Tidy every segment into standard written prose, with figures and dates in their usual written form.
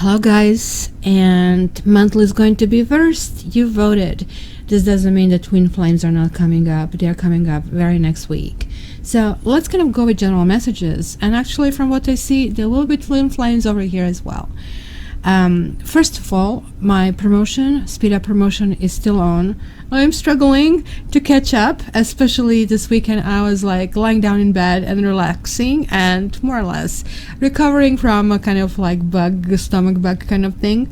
Hello guys, and monthly is going to be first. You voted. This doesn't mean that twin flames are not coming up. They are coming up very next week. So let's kind of go with general messages. And actually, from what I see, there will be twin flames over here as well. First of all, my promotion, speed up promotion, is still on. I'm struggling to catch up, especially this weekend. I was like lying down in bed and relaxing and more or less recovering from a kind of like stomach bug kind of thing.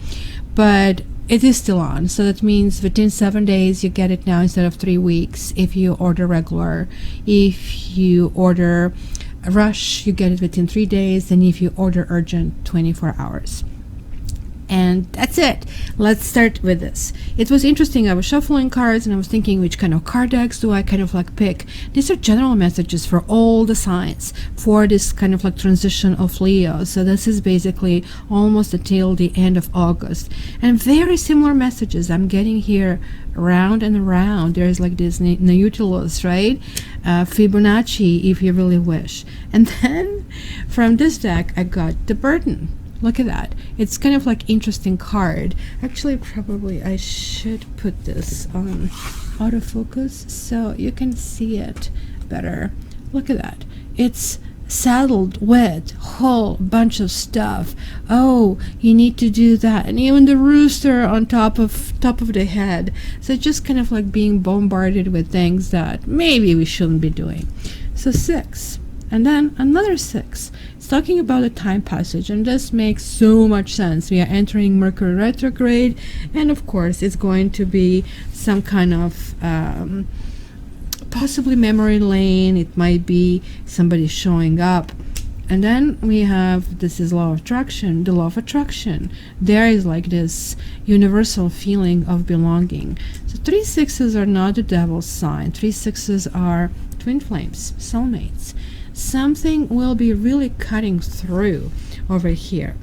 But it is still on, so that means within 7 days you get it now instead of 3 weeks if you order regular. If you order a rush, you get it within 3 days, and if you order urgent, 24 hours. And that's it. Let's start with this. It was interesting. I was shuffling cards and I was thinking, which kind of card decks do I kind of like pick? These are general messages for all the signs for this kind of like transition of Leo. So this is basically almost until the end of August. And very similar messages I'm getting here around and around. There's like this Nautilus, right? Fibonacci, if you really wish. And then from this deck, I got the Burden. Look at that. It's kind of like interesting card. Actually, probably I should put this on autofocus so you can see it better. Look at that. It's saddled with whole bunch of stuff. Oh, you need to do that. And even the rooster on top of the head. So just kind of like being bombarded with things that maybe we shouldn't be doing. So 6. And then another 6. It's talking about a time passage, and this makes so much sense. We are entering Mercury retrograde, and of course it's going to be some kind of possibly memory lane. It might be somebody showing up. And then we have, this is law of attraction. The law of attraction, there is like this universal feeling of belonging. So 3 6s are not the devil's sign. 3 6s are twin flames, soulmates. Something will be really cutting through over here.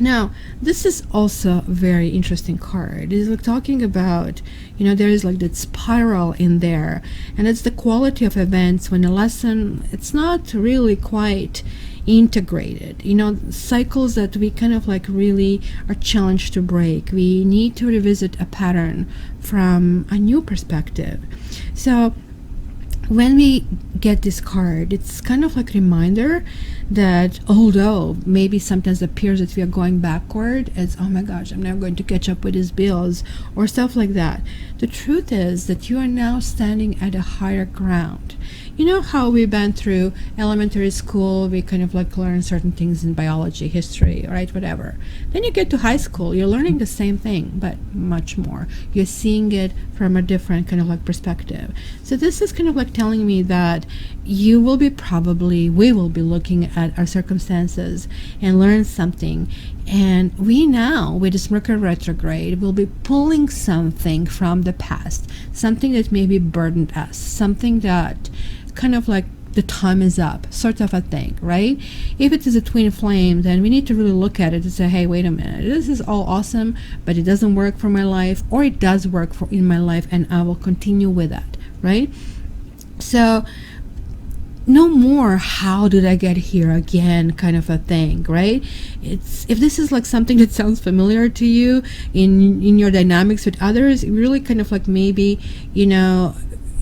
Now, this is also a very interesting card. It's like talking about, there is like that spiral in there, and it's the quality of events when a lesson, it's not really quite integrated. Cycles that we kind of like really are challenged to break. We need to revisit a pattern from a new perspective. So when we get this card, it's kind of like a reminder that although maybe sometimes appears that we are going backward, it's, oh my gosh, I'm never going to catch up with these bills or stuff like that. The truth is that you are now standing at a higher ground. You know how we've been through elementary school, we kind of like learn certain things in biology, history, right, whatever. Then you get to high school, you're learning the same thing, but much more. You're seeing it from a different kind of like perspective. So this is kind of like telling me that we will be looking at our circumstances and learn something. And we now, with this Mercury retrograde, will be pulling something from the past, something that maybe burdened us, something that kind of like the time is up, sort of a thing, right? If it is a twin flame, then we need to really look at it and say, hey, wait a minute, this is all awesome, but it doesn't work for my life, or it does work in my life, and I will continue with that, right? So no more how did I get here again kind of a thing, right? It's, if this is like something that sounds familiar to you in your dynamics with others, it really kind of like maybe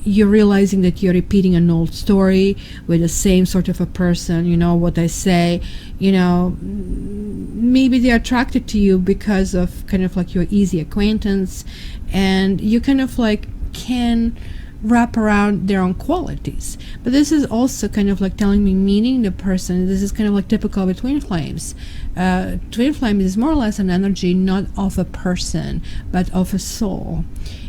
you're realizing that you're repeating an old story with the same sort of a person. What I say, maybe they're attracted to you because of kind of like your easy acquaintance, and you kind of like can wrap around their own qualities. But this is also kind of like telling me, meaning the person, this is kind of like typical with twin flames. Twin flame is more or less an energy not of a person but of a soul,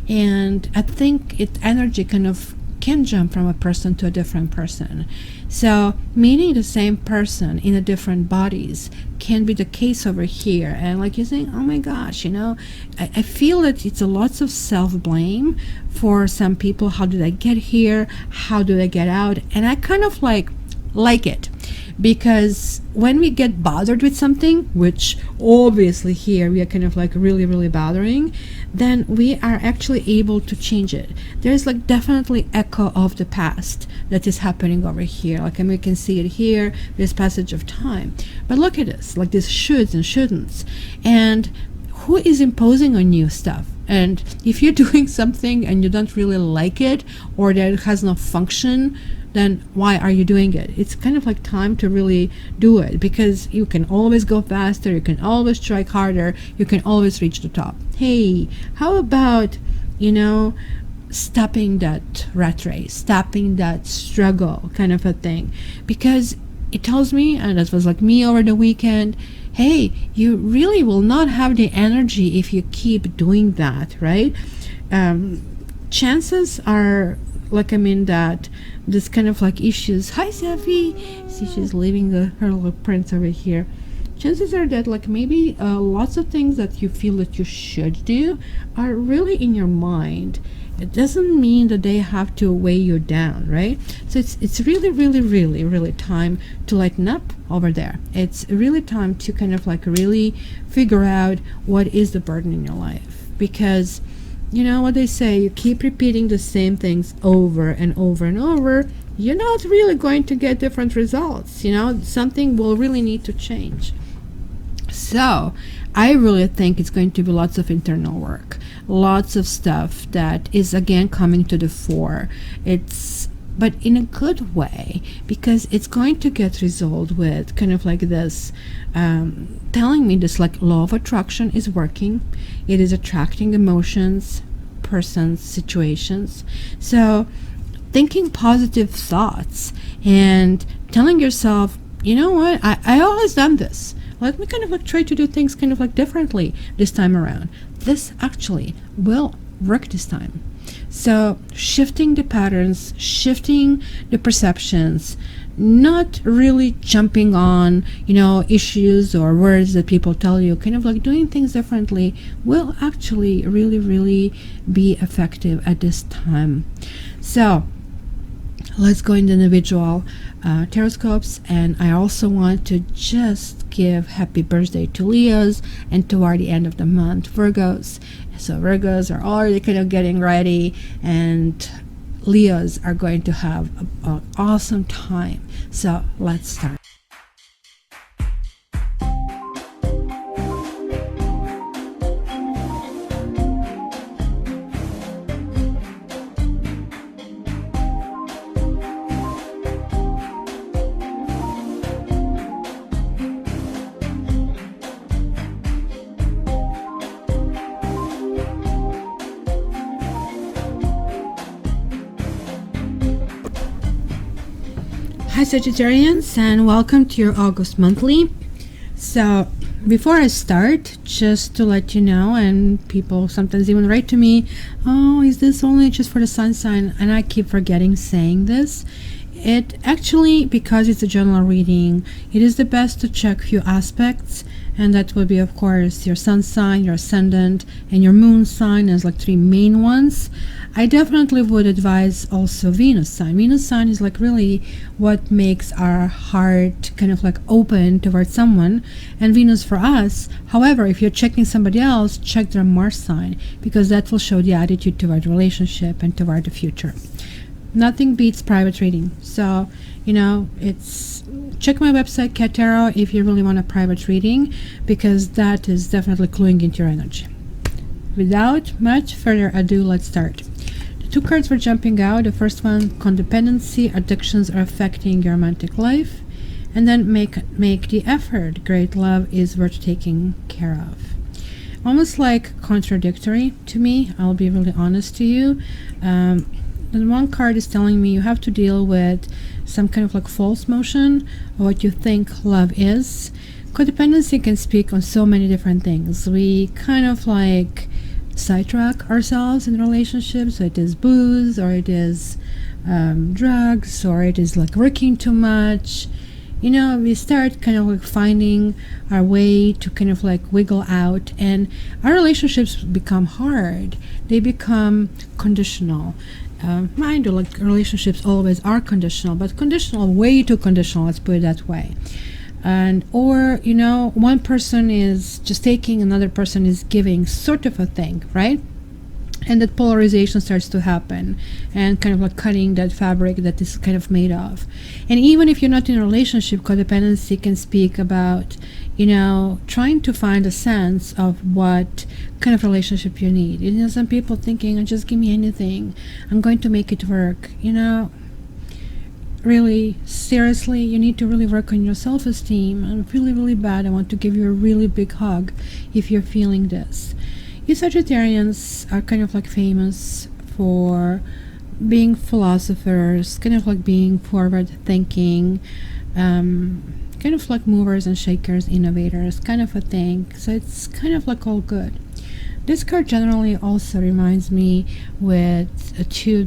and I think energy kind of can jump from a person to a different person. So meaning the same person in a different bodies can be the case over here. And like you're saying, oh my gosh, I feel that it's a lots of self-blame for some people. How did I get here? How do I get out? And I kind of like it, because when we get bothered with something, which obviously here we are kind of like really really bothering, then we are actually able to change it. There's like definitely echo of the past that is happening over here. Like, and we can see it here, this passage of time. But look at this, like this shoulds and shouldn'ts. And who is imposing on you stuff? And if you're doing something and you don't really like it, or that it has no function, then why are you doing it? It's kind of like time to really do it, because you can always go faster, you can always try harder, you can always reach the top. Hey, how about, stopping that rat race, stopping that struggle kind of a thing? Because it tells me, and that was like me over the weekend, hey, you really will not have the energy if you keep doing that, right? Chances are, like, that this kind of like issues. Hi, Safi. See, she's leaving her little prints over here. Chances are that like maybe lots of things that you feel that you should do are really in your mind. It doesn't mean that they have to weigh you down, right? So it's really, really, really, really time to lighten up over there. It's really time to kind of like really figure out what is the burden in your life. Because you know what they say, you keep repeating the same things over and over and over, you're not really going to get different results. Something will really need to change. So I really think it's going to be lots of internal work, lots of stuff that is again coming to the fore. But in a good way, because it's going to get resolved with kind of like this telling me this like law of attraction is working. It is attracting emotions, persons, situations. So thinking positive thoughts and telling yourself, you know what, I always done this. Let me kind of like try to do things kind of like differently this time around. This actually will work this time. So shifting the patterns, shifting the perceptions, not really jumping on, issues or words that people tell you, kind of like doing things differently will actually really, really be effective at this time. So let's go into individual Taroscopes, and I also want to just give happy birthday to Leos and toward the end of the month Virgos. So Virgos are already kind of getting ready, and Leos are going to have an awesome time. So let's start. Hi Sagittarians, and welcome to your August monthly. So before I start, just to let you know, and people sometimes even write to me, oh, is this only just for the sun sign? And I keep forgetting saying this. It actually, because it's a general reading, it is the best to check few aspects, and that would be of course your sun sign, your ascendant, and your moon sign as like three main ones. I definitely would advise also Venus sign. Venus sign is like really what makes our heart kind of like open towards someone, and Venus for us. However, if you're checking somebody else, check their Mars sign, because that will show the attitude toward the relationship and toward the future. Nothing beats private reading. So, it's check my website, Cat Tarot, if you really want a private reading, because that is definitely cluing into your energy. Without much further ado, let's start. The two cards were jumping out. The first one, codependency, addictions are affecting your romantic life. And then make the effort. Great love is worth taking care of. Almost like contradictory to me. I'll be really honest to you. And one card is telling me you have to deal with some kind of like false motion of what you think love is. Codependency can speak on so many different things. We kind of like sidetrack ourselves in relationships. So it is booze, or it is drugs, or it is like working too much. we start kind of like finding our way to kind of like wiggle out, and our relationships become hard. They become conditional. Mind you, like relationships always are conditional, but conditional, way too conditional, let's put it that way. And or one person is just taking, another person is giving, sort of a thing, right? And that polarization starts to happen, and kind of like cutting that fabric that is kind of made of. And even if you're not in a relationship, codependency can speak about trying to find a sense of what kind of relationship you need. Some people thinking, just give me anything, I'm going to make it work. Really, seriously, you need to really work on your self-esteem. I'm really, really bad. I want to give you a really big hug if you're feeling this. You Sagittarians are kind of like famous for being philosophers, kind of like being forward thinking, kind of like movers and shakers, innovators, kind of a thing. So it's kind of like all good. This card generally also reminds me with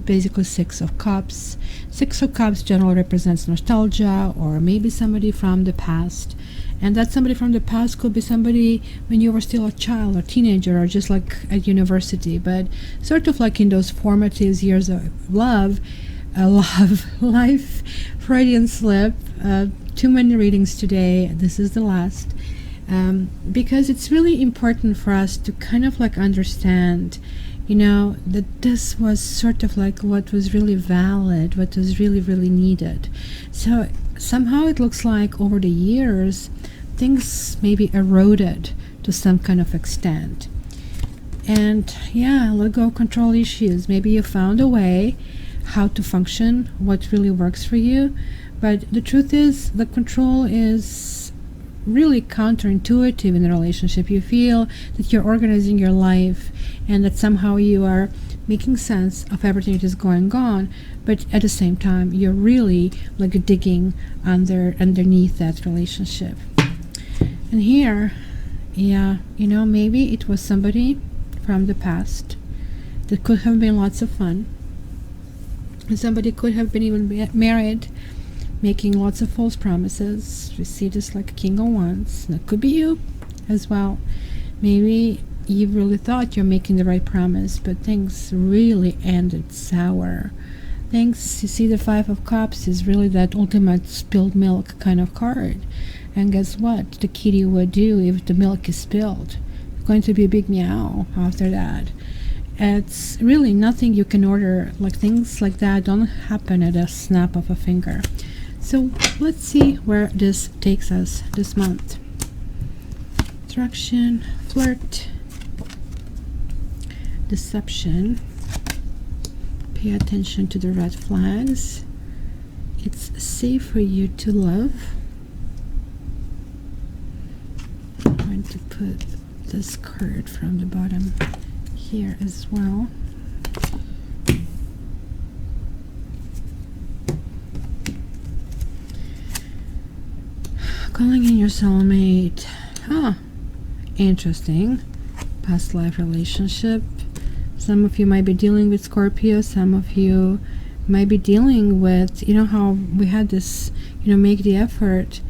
basically Six of Cups. Six of Cups generally represents nostalgia, or maybe somebody from the past. And that somebody from the past could be somebody when you were still a child or teenager, or just like at university, but sort of like in those formative years of life, Freudian slip. Too many readings today. This is the last. Because it's really important for us to kind of like understand, that this was sort of like what was really valid, what was really, really needed. So somehow it looks like over the years, things maybe eroded to some kind of extent. And let go of control issues. Maybe you found a way how to function, what really works for you. But the truth is, the control is really counterintuitive in a relationship. You feel that you're organizing your life and that somehow you are making sense of everything that is going on, but at the same time you're really like digging underneath that relationship. And here, maybe it was somebody from the past that could have been lots of fun, and somebody could have been even married, making lots of false promises. We see this like King of Wands. That could be you as well. Maybe you really thought you're making the right promise, but things really ended sour. You see, the Five of Cups is really that ultimate spilled milk kind of card. And guess what the kitty would do if the milk is spilled? It's going to be a big meow after that. It's really nothing you can order. Like things like that don't happen at a snap of a finger. So let's see where this takes us this month. Attraction, flirt, deception. Pay attention to the red flags. It's safe for you to love. I'm going to put this card from the bottom here as well. Calling in your soulmate. Interesting. Past life relationship. Some of you might be dealing with Scorpio. Some of you might be dealing with, how we had this, make the effort.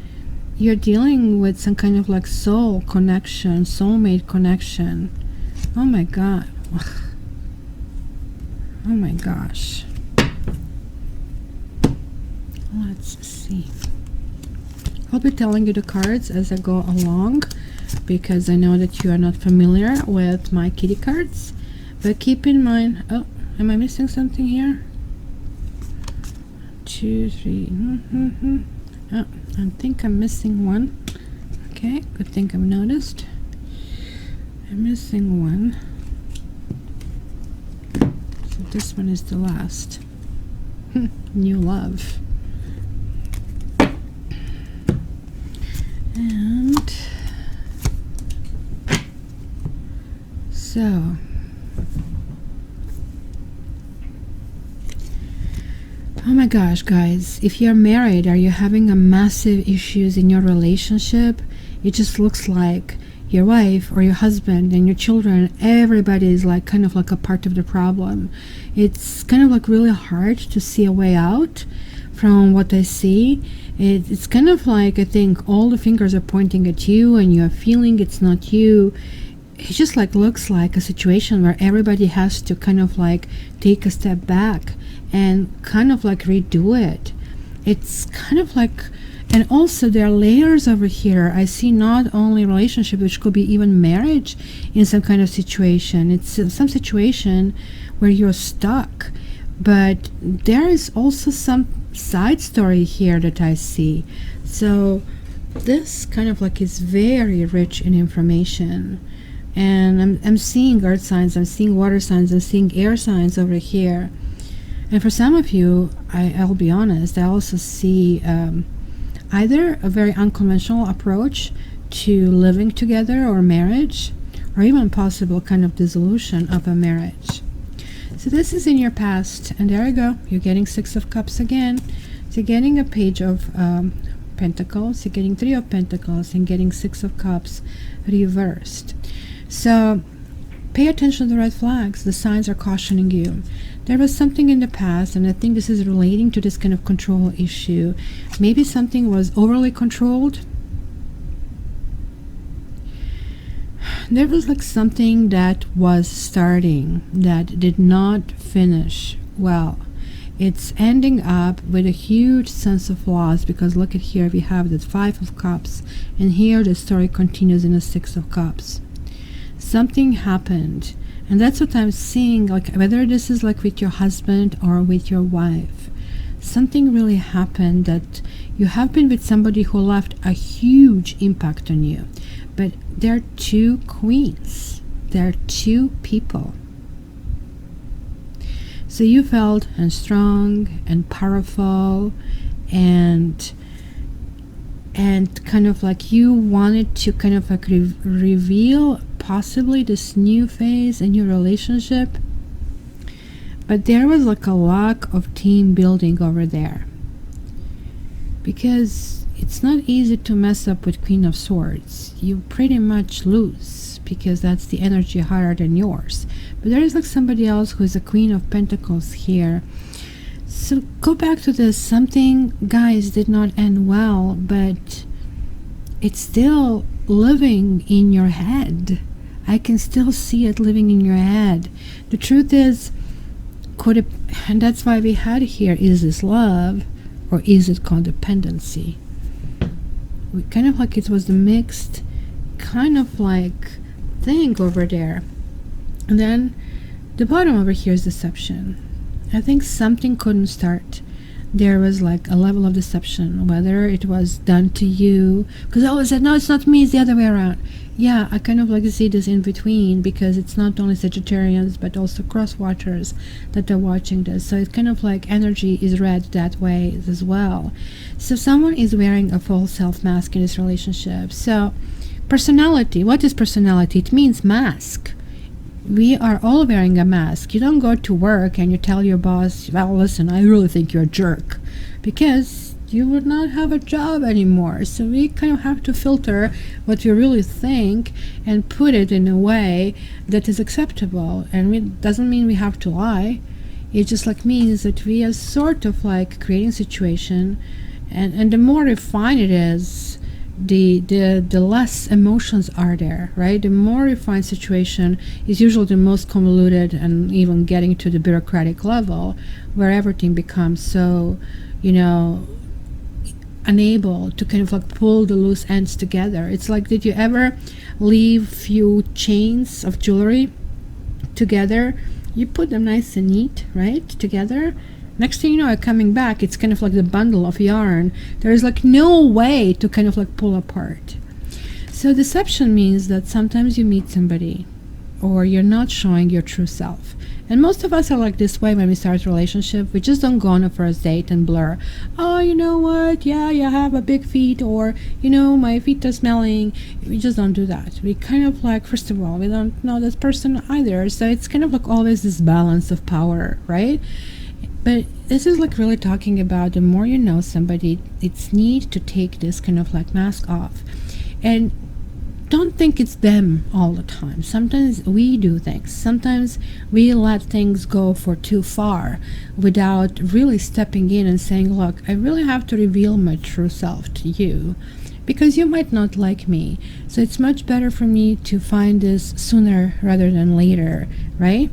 You're dealing with some kind of like soul connection, soulmate connection. Oh my God. Oh my gosh. Let's see. I'll be telling you the cards as I go along, because I know that you are not familiar with my kitty cards. But keep in mind, am I missing something here? 2, 3. Oh, I think I'm missing one. Okay, good thing I've noticed. I'm missing one. So this one is the last. New love. And so oh my gosh, guys, if you're married, are you having a massive issues in your relationship? It just looks like your wife or your husband and your children, everybody is like kind of like a part of the problem. It's kind of like really hard to see a way out from what I see. It's kind of like, I think all the fingers are pointing at you and you're feeling it's not you. It just like looks like a situation where everybody has to kind of like take a step back and kind of like redo it. It's kind of like, and also there are layers over here. I see not only relationship, which could be even marriage in some kind of situation. It's some situation where you're stuck, but there is also some side story here that I see. So this kind of like is very rich in information. And I'm seeing earth signs, I'm seeing water signs, I'm seeing air signs over here. And for some of you, I'll be honest, I also see either a very unconventional approach to living together or marriage, or even possible kind of dissolution of a marriage. So this is in your past, and there you go, you're getting Six of Cups again. So you're getting a Page of Pentacles, you're getting Three of Pentacles, and getting Six of Cups reversed. So pay attention to the red flags. The signs are cautioning you. There was something in the past, and I think this is relating to this kind of control issue. Maybe something was overly controlled. There was like something that was starting that did not finish well. It's ending up with a huge sense of loss, because look at here, we have the Five of Cups, and here the story continues in the Six of Cups. Something happened, and that's what I'm seeing, like whether this is like with your husband or with your wife. Something really happened that you have been with somebody who left a huge impact on you. But they're two queens. They're two people. So you felt and strong and powerful and kind of like you wanted to kind of like reveal possibly this new phase in your relationship. But there was like a lack of team building over there, because it's not easy to mess up with Queen of Swords. You pretty much lose, because that's the energy higher than yours. But there is like somebody else who is a Queen of Pentacles here. So go back to this. Something, guys, did not end well, but it's still living in your head. I can still see it living in your head. The truth is, and that's why we had here, is this love or is it codependency? We kind of like it was the mixed kind of like thing over there. And then the bottom over here is deception. I think something couldn't start. There was like a level of deception, whether it was done to you, because I always said, no, it's not me, it's the other way around. Yeah, I kind of like to see this in between, because it's not only Sagittarians but also cross watchers that are watching this. So it's kind of like energy is read that way as well. So someone is wearing a false self mask in this relationship. So personality, what is personality? It means mask. We are all wearing a mask. You don't go to work and you tell your boss, well, listen, I really think you're a jerk, because you would not have a job anymore. So we kind of have to filter what we really think and put it in a way that is acceptable. And it doesn't mean we have to lie. It just like means that we are sort of like creating a situation, and the more refined it is, the less emotions are there, right? The more refined situation is usually the most convoluted, and even getting to the bureaucratic level where everything becomes so, unable to kind of like pull the loose ends together. It's like, did you ever leave few chains of jewelry together? You put them nice and neat, right, together. Next thing you know, coming back, it's kind of like the bundle of yarn. There's like no way to kind of like pull apart. So deception means that sometimes you meet somebody or you're not showing your true self. And most of us are like this way when we start a relationship. We just don't go on a first date and blur, oh, you know what, yeah, you have a big feet, or, my feet are smelling. We just don't do that. We kind of like, first of all, we don't know this person either. So it's kind of like always this balance of power, right? But this is like really talking about the more you know somebody, it's need to take this kind of like mask off. And don't think it's them all the time. Sometimes we do things. Sometimes we let things go for too far without really stepping in and saying, look, I really have to reveal my true self to you because you might not like me. So it's much better for me to find this sooner rather than later, right?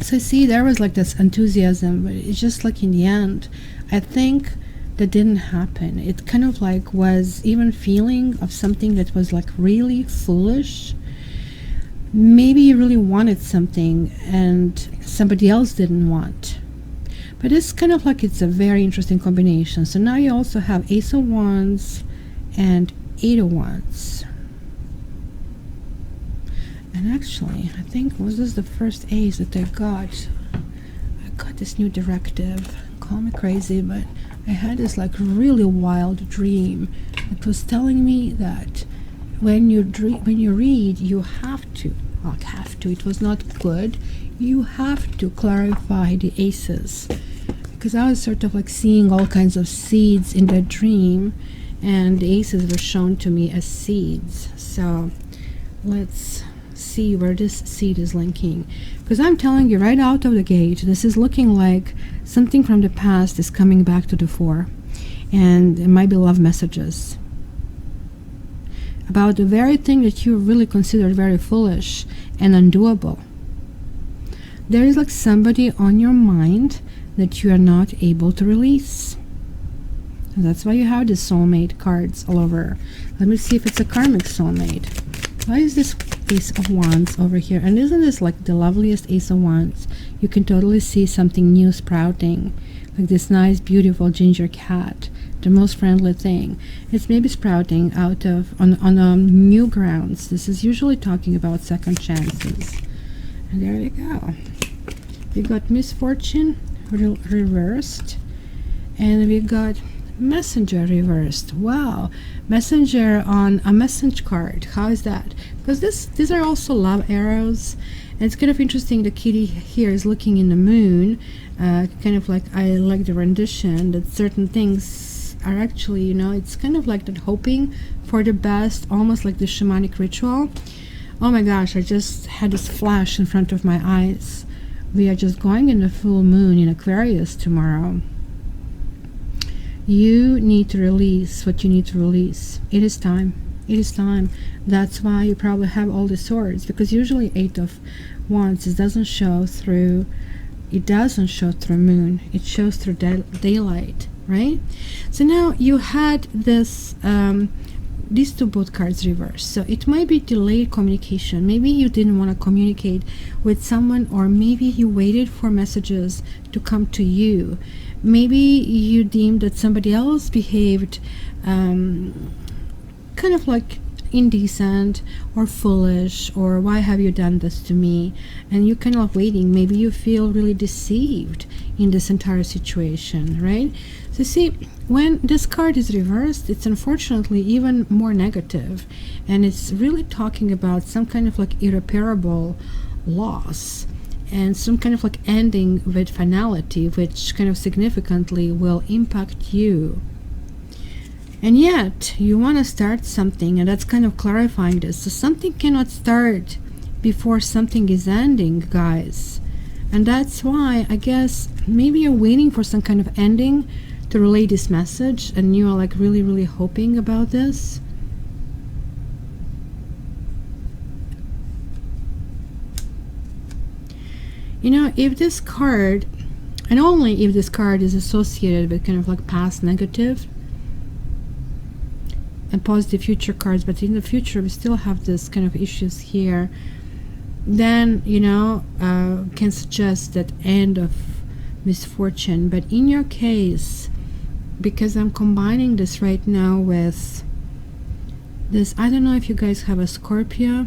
So see, there was like this enthusiasm, but it's just like in the end, I think that didn't happen. It kind of like was even feeling of something that was like really foolish. Maybe you really wanted something and somebody else didn't want. But it's kind of like it's a very interesting combination. So now you also have Ace of Wands and Eight of Wands. And actually, I think was this the first ace that I got. I got this new directive. Call me crazy, but I had this like really wild dream. It was telling me that when you read, you have to, it was not good. You have to clarify the aces, because I was sort of like seeing all kinds of seeds in the dream, and the aces were shown to me as seeds. So let's see where this seed is linking, because I'm telling you right out of the gate, this is looking like something from the past is coming back to the fore, and it might be love messages about the very thing that you really considered very foolish and undoable. There is like somebody on your mind that you are not able to release. And that's why you have the soulmate cards all over. Let me see if it's a karmic soulmate. Why is this Ace of Wands over here? And isn't this like the loveliest Ace of Wands? You can totally see something new sprouting, like this nice beautiful ginger cat, the most friendly thing. It's maybe sprouting out of on new grounds. This is usually talking about second chances. And there you go. We got misfortune reversed, and we got messenger reversed. Wow, messenger on a message card. How is that? Because these are also love arrows, and it's kind of interesting. The kitty here is looking in the moon, kind of like, I like the rendition that certain things are actually, you know, it's kind of like that hoping for the best, almost like the shamanic ritual. Oh my gosh, I just had this flash in front of my eyes. We are just going in the full moon in Aquarius tomorrow. You need to release what you need to release. It is time. It is time. That's why you probably have all the swords, because usually Eight of Wands, it doesn't show through moon. It shows through daylight, right? So now you had this these two both cards reversed. So it might be delayed communication. Maybe you didn't want to communicate with someone, or maybe you waited for messages to come to you. Maybe you deemed that somebody else behaved kind of like indecent or foolish, or why have you done this to me? And you're kind of waiting. Maybe you feel really deceived in this entire situation, right? So see, when this card is reversed, it's unfortunately even more negative, and it's really talking about some kind of like irreparable loss and some kind of like ending with finality, which kind of significantly will impact you. And yet you want to start something, and that's kind of clarifying this. So something cannot start before something is ending, guys. And that's why I guess maybe you're waiting for some kind of ending to relay this message, and you are like really, really hoping about this. You know, if this card, and only if this card is associated with kind of like past negative and positive future cards, but in the future we still have this kind of issues here, then, you know, can suggest that end of misfortune. But in your case, because I'm combining this right now with this, I don't know if you guys have a Scorpio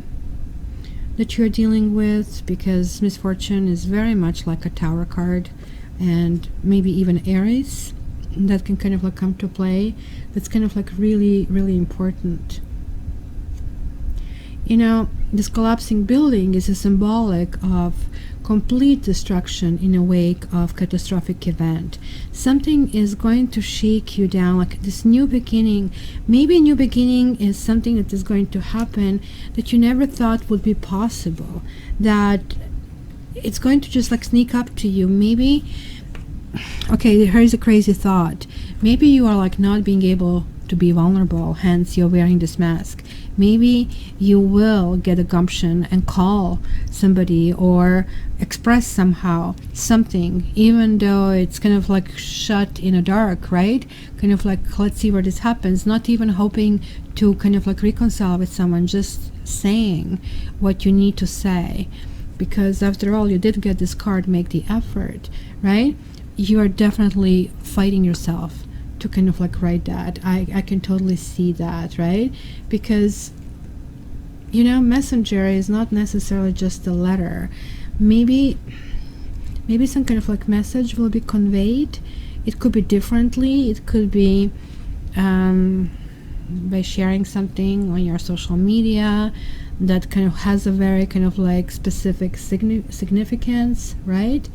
that you're dealing with, because misfortune is very much like a Tower card, and maybe even Aries that can kind of like come to play. That's kind of like really, really important. this collapsing building is a symbolic of complete destruction in a wake of catastrophic event. Something is going to shake you down, like this new beginning. Maybe a new beginning is something that is going to happen that you never thought would be possible, that it's going to just like sneak up to you. Maybe, okay, here's a crazy thought. Maybe you are like not being able to be vulnerable, hence you're wearing this mask. Maybe you will get a gumption and call somebody or express somehow something, even though it's kind of like shut in a dark, right? Kind of like, let's see where this happens, not even hoping to kind of like reconcile with someone, just saying what you need to say. Because after all, you did get this card, make the effort, right? You are definitely fighting yourself to kind of like write that. I can totally see that, right? Because messenger is not necessarily just a letter. Maybe some kind of like message will be conveyed. It could be differently. It could be by sharing something on your social media that kind of has a very kind of like specific significance, right?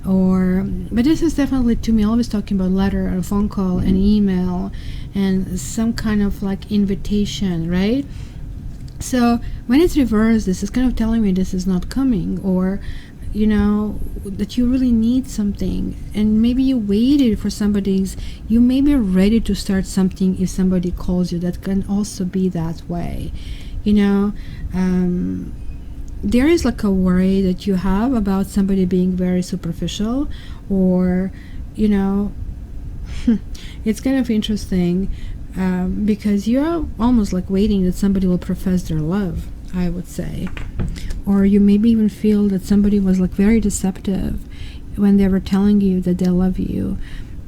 But this is definitely, to me, always talking about letter, a phone call, an email, and some kind of like invitation, right? So when it's reversed, this is kind of telling me this is not coming, or that you really need something, and maybe you waited for you may be ready to start something if somebody calls you. That can also be that way. There is like a worry that you have about somebody being very superficial, or it's kind of interesting because you're almost like waiting that somebody will profess their love, I would say. Or you maybe even feel that somebody was like very deceptive when they were telling you that they love you.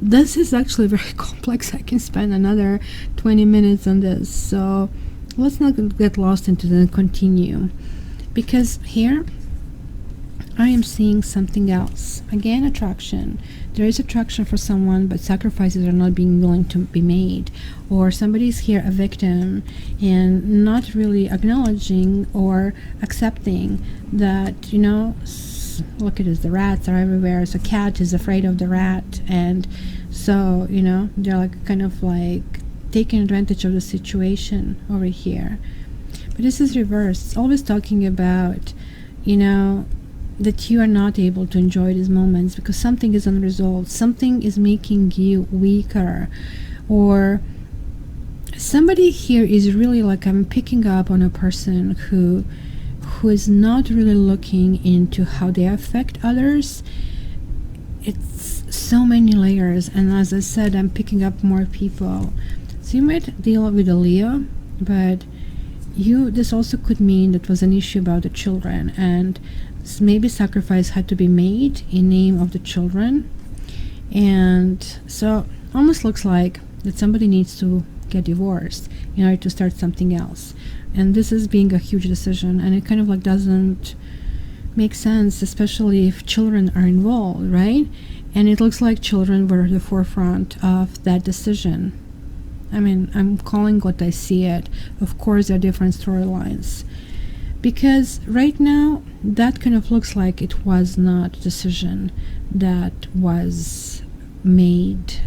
This is actually very complex. I can spend another 20 minutes on this, so let's not get lost into it and continue. Because here I am seeing something else. Again, attraction. There is attraction for someone, but sacrifices are not being willing to be made. Or somebody's here a victim and not really acknowledging or accepting that, look at this, the rats are everywhere. So cat is afraid of the rat. And so, they're like kind of like taking advantage of the situation over here. But this is reversed. It's always talking about, that you are not able to enjoy these moments because something is unresolved. Something is making you weaker. Or somebody here is really like, I'm picking up on a person who is not really looking into how they affect others. It's so many layers. And as I said, I'm picking up more people. So you might deal with a Leo, but this also could mean that was an issue about the children, and maybe sacrifice had to be made in name of the children. And so almost looks like that somebody needs to get divorced in order to start something else. And this is being a huge decision, and it kind of like doesn't make sense, especially if children are involved, right? And it looks like children were at the forefront of that decision. I mean, I'm calling what I see it. Of course, there are different storylines. Because right now, that kind of looks like it was not a decision that was made.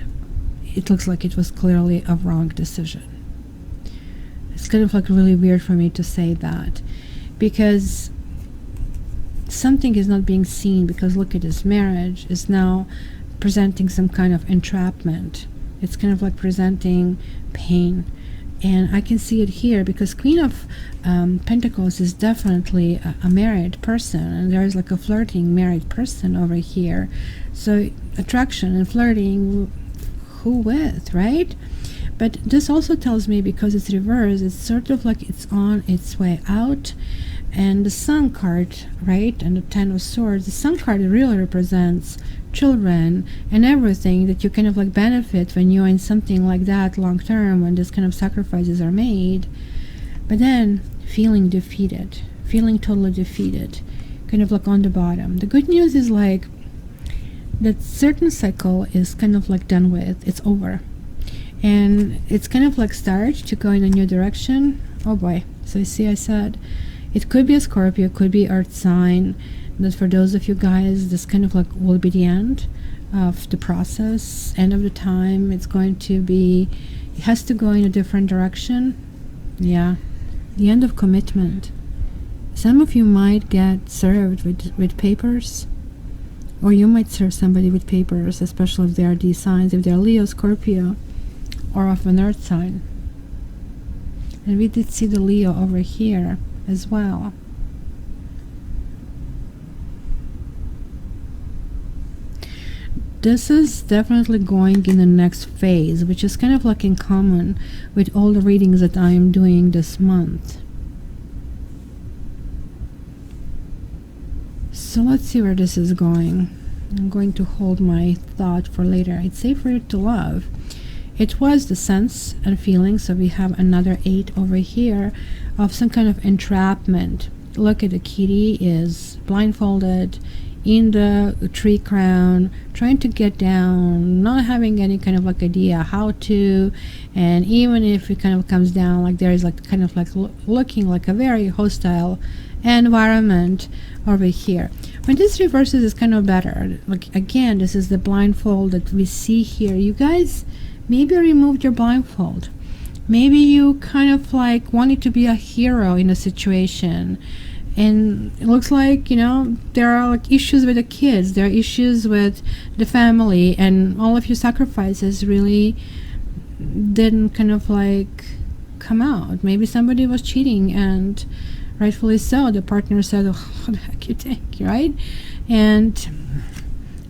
It looks like it was clearly a wrong decision. It's kind of like really weird for me to say that. Because something is not being seen, because look at this, marriage is now presenting some kind of entrapment. It's kind of like presenting pain. And I can see it here because Queen of Pentacles is definitely a married person, and there is like a flirting married person over here. So attraction and flirting, who with, right? But this also tells me, because it's reversed, it's sort of like it's on its way out. And the Sun card, right, and the Ten of Swords, the Sun card really represents children and everything that you kind of like benefit when you're in something like that long term, when this kind of sacrifices are made. But then feeling defeated, feeling totally defeated, kind of like on the bottom. The good news is like that certain cycle is kind of like done with, it's over. and it's kind of like start to go in a new direction. Oh boy. So you see, I said it could be a Scorpio, could be earth sign. That for those of you guys, this kind of like will be the end of the process, end of the time. It's going to be, it has to go in a different direction. Yeah, the end of commitment. Some of you might get served with papers, or you might serve somebody with papers, especially if they are these signs, if they're Leo, Scorpio, or of an earth sign. And we did see the Leo over here as well. This is definitely going in the next phase, which is kind of like in common with all the readings that I am doing this month. So let's see where this is going. I'm going to hold my thought for later. It's safer to love. It was the sense and feeling, so we have another 8 over here of some kind of entrapment. Look at the kitty is blindfolded in the tree crown, trying to get down, not having any kind of like idea how to, and even if it kind of comes down, like there is like kind of like looking like a very hostile environment over here. When this reverses, it's kind of better. Like again, this is the blindfold that we see here. You guys maybe removed your blindfold. Maybe you kind of like wanted to be a hero in a situation, and it looks like, you know, there are like issues with the kids, there are issues with the family, and all of your sacrifices really didn't kind of like come out. Maybe somebody was cheating, and rightfully so, the partner said, oh, what the heck you think, right? And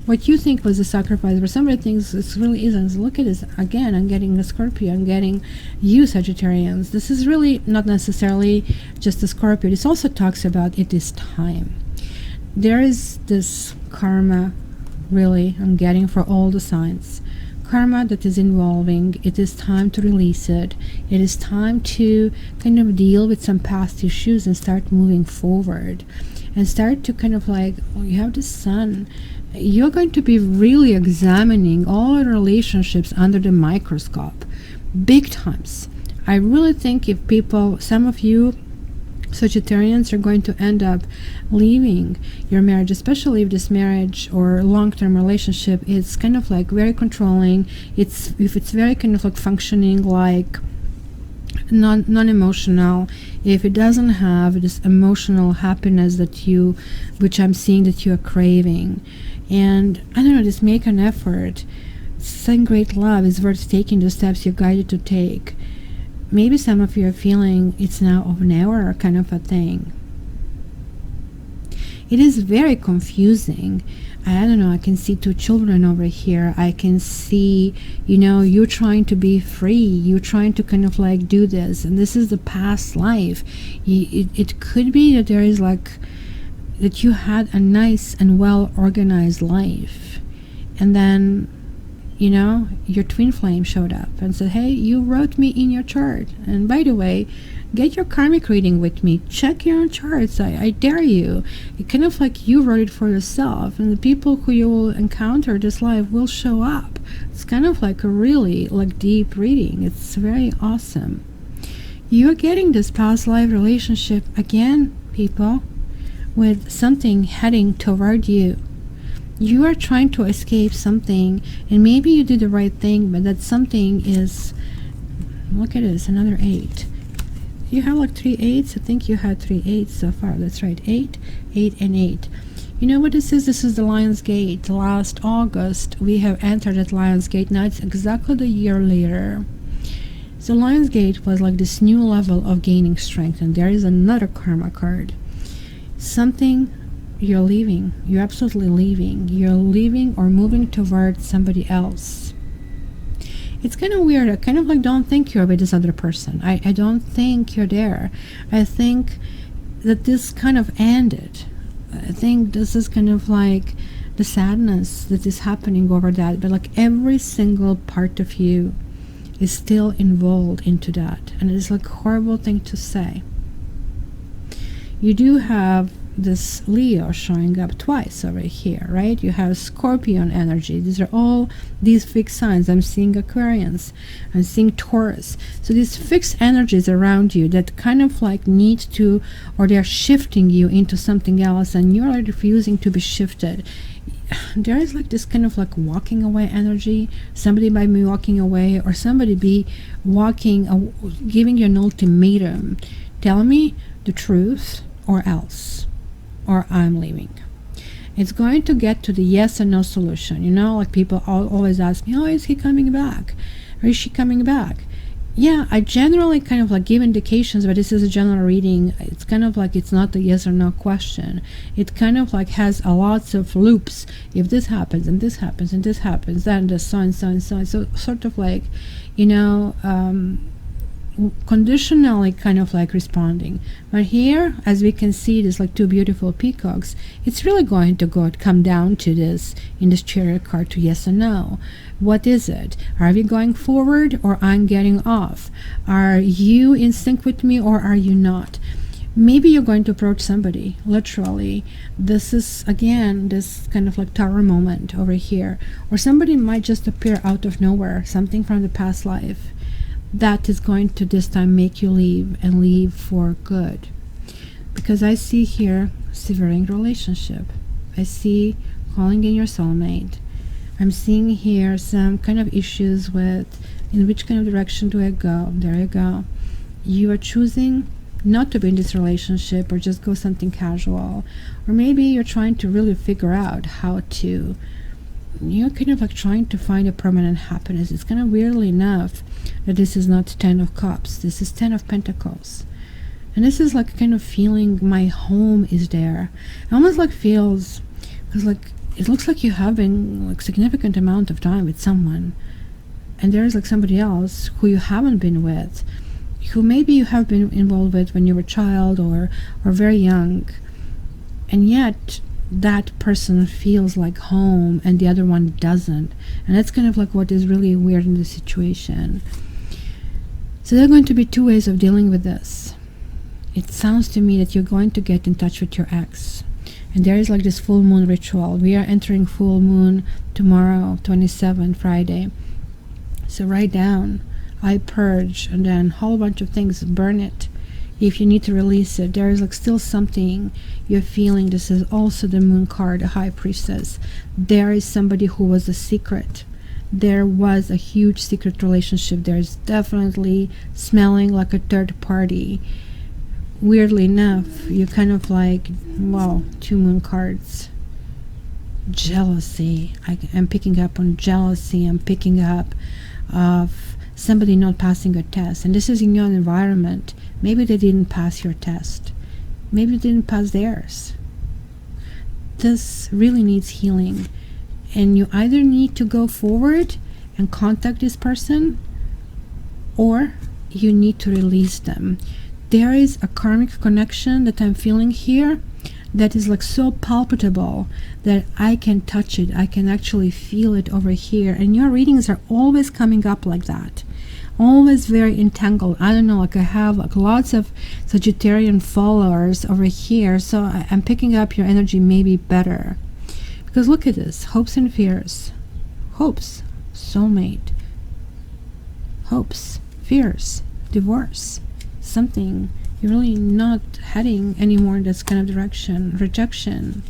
what you think was a sacrifice, but somebody thinks it really isn't. So look at this. Again, I'm getting a Scorpio. I'm getting you, Sagittarians. This is really not necessarily just a Scorpio. This also talks about it is time. There is this karma, really, I'm getting for all the signs. Karma that is involving. It is time to release it. It is time to kind of deal with some past issues and start moving forward. And start to kind of like, oh, you have the sun. You're going to be really examining all relationships under the microscope, big times. I really think if people, some of you Sagittarians, are going to end up leaving your marriage, especially if this marriage or long-term relationship is kind of like very controlling. If it's very kind of like functioning like non-emotional, if it doesn't have this emotional happiness that you, which I'm seeing that you are craving. And I don't know, just make an effort. Some great love is worth taking the steps you're guided to take. Maybe some of you are feeling it's now or never kind of a thing. It is very confusing. I don't know, I can see 2 children over here. I can see, you know, you're trying to be free. You're trying to kind of like do this. And this is the past life. It could be that there is like, that you had a nice and well organized life, and then, you know, your twin flame showed up and said, hey, you wrote me in your chart, and by the way, get your karmic reading with me, check your own charts. I dare you. It kind of like you wrote it for yourself, and the people who you will encounter this life will show up. It's kind of like a really like deep reading. It's very awesome. You're getting this past life relationship again, people, with something heading toward you. You are trying to escape something, and maybe you did the right thing, but that something is, look at this, another 8. You have like 3 8s. I think you had 3 8s so far. That's right, 8, 8, and 8. You know what this is? This is the Lion's Gate. Last August, we have entered that Lion's Gate. Now it's exactly the year later. So Lion's Gate was like this new level of gaining strength, and there is another karma card. Something you're leaving. You're absolutely leaving. You're leaving or moving towards somebody else. It's kind of weird. I kind of like don't think you're with this other person. I don't think you're there. I think that this kind of ended. I think this is kind of like the sadness that is happening over that. But like every single part of you is still involved into that. And it is like a horrible thing to say. You do have this Leo showing up twice over here, right? You have Scorpion energy. These are all these fixed signs. I'm seeing Aquarians, I'm seeing Taurus. So these fixed energies around you that kind of like need to, or they're shifting you into something else, and you're refusing to be shifted. There is like this kind of like walking away energy. Somebody might be walking away, or somebody be walking, giving you an ultimatum. Tell me the truth or else, or I'm leaving. It's going to get to the yes or no solution. You know, like people always ask me, oh, is he coming back? Or is she coming back? Yeah, I generally kind of like give indications, but this is a general reading. It's kind of like, it's not a yes or no question. It kind of like has a lots of loops. If this happens, and this happens, and this happens, then the so and so and so. So sort of like, you know, conditionally kind of like responding. But here, as we can see, there's like two beautiful peacocks. It's really going to come down to this in this Chariot card, to yes or no. What is it? Are we going forward, or I'm getting off? Are you in sync with me, or are you not? Maybe you're going to approach somebody, literally. This is, again, this kind of like tower moment over here. Or somebody might just appear out of nowhere, something from the past life. That is going to this time make you leave, and leave for good. Because I see here severing relationship. I see calling in your soulmate. I'm seeing here some kind of issues with in which kind of direction do I go. There you go. You are choosing not to be in this relationship, or just go something casual. Or maybe you're trying to really figure out how to, you're kind of like trying to find a permanent happiness. It's kind of weirdly enough that this is not 10 of Cups. This is 10 of Pentacles. And this is like kind of feeling my home is there. It almost like feels, because like it looks like you have been like significant amount of time with someone, and there's like somebody else who you haven't been with, who maybe you have been involved with when you were a child or very young, and yet that person feels like home and the other one doesn't. And that's kind of like what is really weird in the situation. So there are going to be two ways of dealing with this. It sounds to me that you're going to get in touch with your ex, and there is like this full moon ritual. We are entering full moon tomorrow, 27, Friday. So write down, I purge, and then a whole bunch of things, burn it. If you need to release it, there is like still something you're feeling. This is also the moon card, the high priestess. There is somebody who was a secret. There was a huge secret relationship. There's definitely smelling like a third party. Weirdly enough, you kind of like, wow, two moon cards. Jealousy. I'm picking up on jealousy. I'm picking up of somebody not passing a test. And this is in your environment. Maybe they didn't pass your test. Maybe they didn't pass theirs. This really needs healing. And you either need to go forward and contact this person, or you need to release them. There is a karmic connection that I'm feeling here that is like so palpable that I can touch it. I can actually feel it over here. And your readings are always coming up like that. Always very entangled. I don't know, like I have like lots of Sagittarian followers over here. So I'm picking up your energy maybe better. Because look at this. Hopes and fears. Hopes. Soulmate. Hopes. Fears. Divorce. Something you're really not heading anymore in this kind of direction. Rejection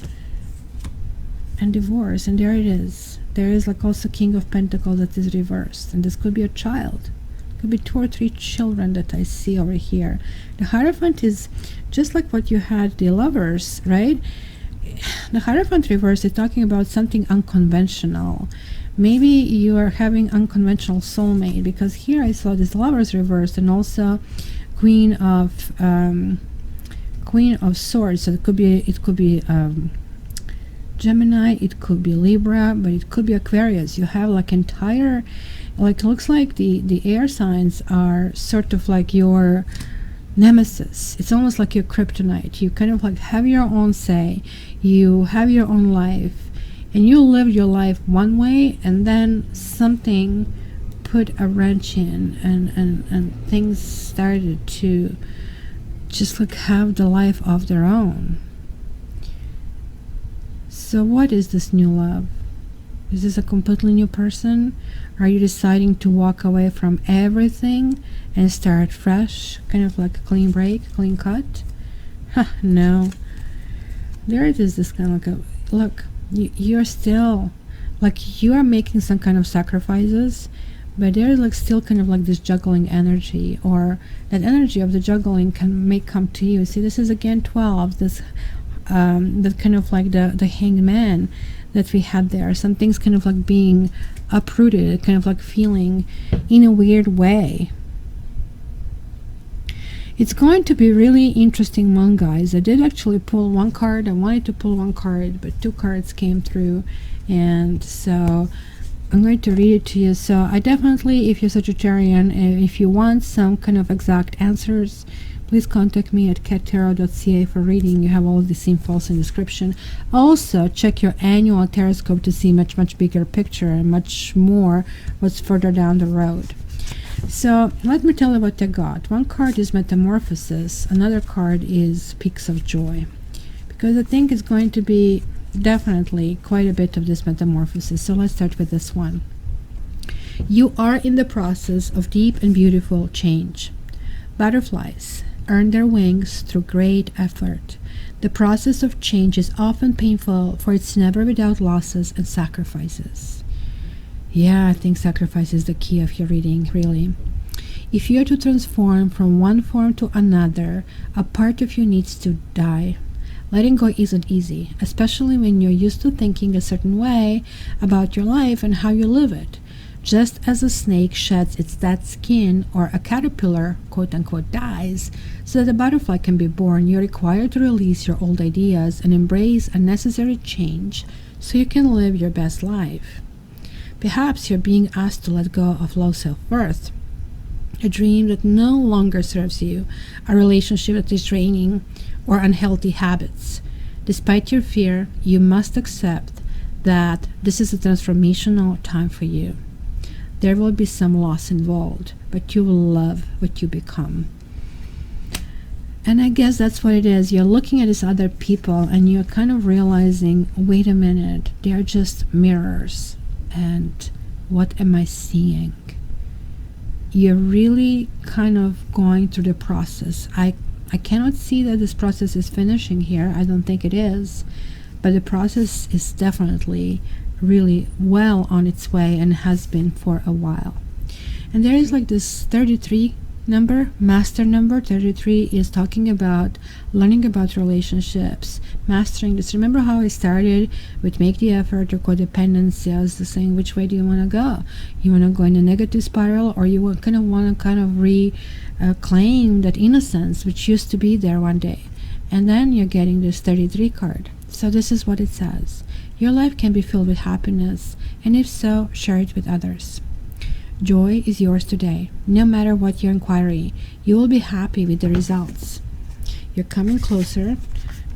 and divorce, and there it is. There is like also King of Pentacles that is reversed, and this could be a child. It could be 2 or 3 children that I see over here. The Hierophant is just like what you had the Lovers, right? The Hierophant reverse is talking about something unconventional. Maybe you are having unconventional soulmate, because here I saw this Lovers reversed, and also Queen of Swords. So it could be Gemini, it could be Libra, but it could be Aquarius. You have like entire, like, looks like the air signs are sort of like your nemesis. It's almost like your kryptonite. You kind of like have your own say, you have your own life, and you live your life one way, and then something put a wrench in, and things started to just like have the life of their own. So what is this new love? Is this a completely new person? Are you deciding to walk away from everything and start fresh, kind of like a clean break, clean cut? No. There it is, this kind of like a, look, you're still, like, you are making some kind of sacrifices, but there's like still kind of like this juggling energy, or that energy of the juggling may come to you. See, this is again 12, this that kind of like the hanged man that we had there. Some things kind of like being uprooted, kind of like feeling in a weird way. It's going to be really interesting month, guys. I did actually pull one card. I wanted to pull one card, but two cards came through, and so I'm going to read it to you. So I definitely, if you're Sagittarian, if you want some kind of exact answers, please contact me at cattarot.ca for reading. You have all these infos in the description. Also, check your annual Taroscope to see much bigger picture and much more what's further down the road. So let me tell you what I got. One card is Metamorphosis. Another card is Peaks of Joy. Because I think it's going to be definitely quite a bit of this metamorphosis. So let's start with this one. You are in the process of deep and beautiful change. Butterflies earn their wings through great effort. The process of change is often painful, for it's never without losses and sacrifices. Yeah, I think sacrifice is the key of your reading, really. If you are to transform from one form to another, a part of you needs to die. Letting go isn't easy, especially when you're used to thinking a certain way about your life and how you live it. Just as a snake sheds its dead skin, or a caterpillar, quote-unquote, dies, so that a butterfly can be born, you're required to release your old ideas and embrace a necessary change so you can live your best life. Perhaps you're being asked to let go of low self-worth, a dream that no longer serves you, a relationship that is draining, or unhealthy habits. Despite your fear, you must accept that this is a transformational time for you. There will be some loss involved, but you will love what you become. And I guess that's what it is. You're looking at these other people and you're kind of realizing, wait a minute, they're just mirrors. And what am I seeing? You're really kind of going through the process. I cannot see that this process is finishing here. I don't think it is. But the process is definitely really well on its way and has been for a while. And there is like this 33 number, master number. 33 is talking about learning about relationships, mastering this. Remember how I started with make the effort or codependency? I was saying, which way do you want to go? You want to go in a negative spiral, or you want to reclaim that innocence which used to be there one day? And then you're getting this 33 card. So this is what it says. Your life can be filled with happiness, and if so, share it with others. Joy is yours today. No matter what your inquiry, you will be happy with the results. You're coming closer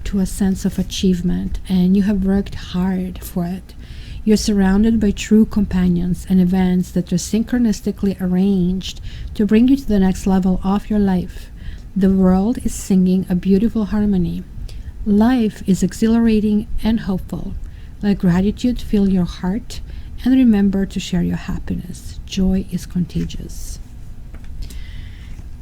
to a sense of achievement, and you have worked hard for it. You're surrounded by true companions and events that are synchronistically arranged to bring you to the next level of your life. The world is singing a beautiful harmony. Life is exhilarating and hopeful. Let gratitude fill your heart, and remember to share your happiness. Joy is contagious.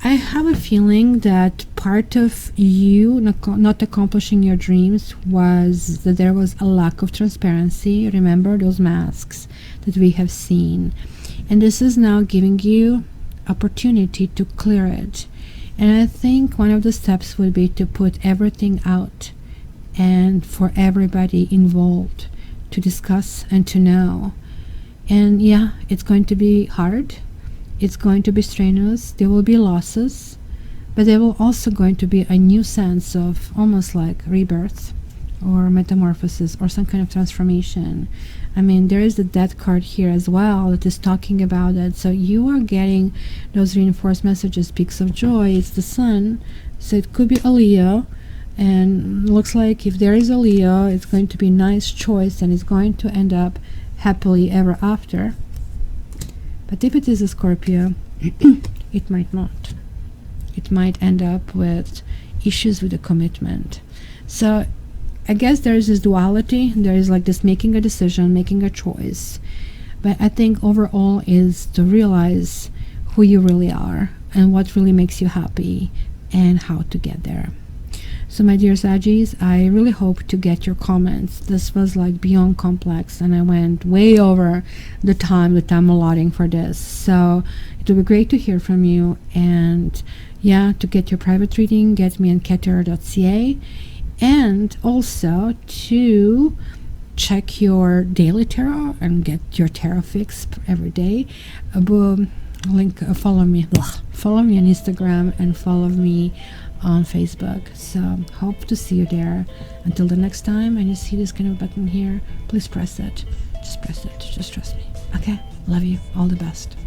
I have a feeling that part of you not accomplishing your dreams was that there was a lack of transparency. Remember those masks that we have seen. And this is now giving you opportunity to clear it. And I think one of the steps would be to put everything out and for everybody involved to discuss and to know. And yeah, it's going to be hard. It's going to be strenuous. There will be losses, but there will also going to be a new sense of almost like rebirth or metamorphosis or some kind of transformation. I mean, there is the death card here as well that is talking about it. So you are getting those reinforced messages, peaks of joy. It's the sun, so it could be a Leo. And looks like if there is a Leo, it's going to be a nice choice and it's going to end up happily ever after. But if it is a Scorpio, it might not. It might end up with issues with the commitment. So I guess there is this duality. There is like this making a decision, making a choice. But I think overall is to realize who you really are and what really makes you happy and how to get there. So my dear Sagis, I really hope to get your comments. This was like beyond complex, and I went way over the time that I'm allotting for this. So it would be great to hear from you. And yeah, to get your private reading, get me on keter.ca, and also to check your daily tarot and get your tarot fix every day. Follow me on Instagram and follow me on Facebook. So hope to see you there. Until the next time, and you see this kind of button here, please press it. Just press it. Just trust me. Okay? Love you. All the best.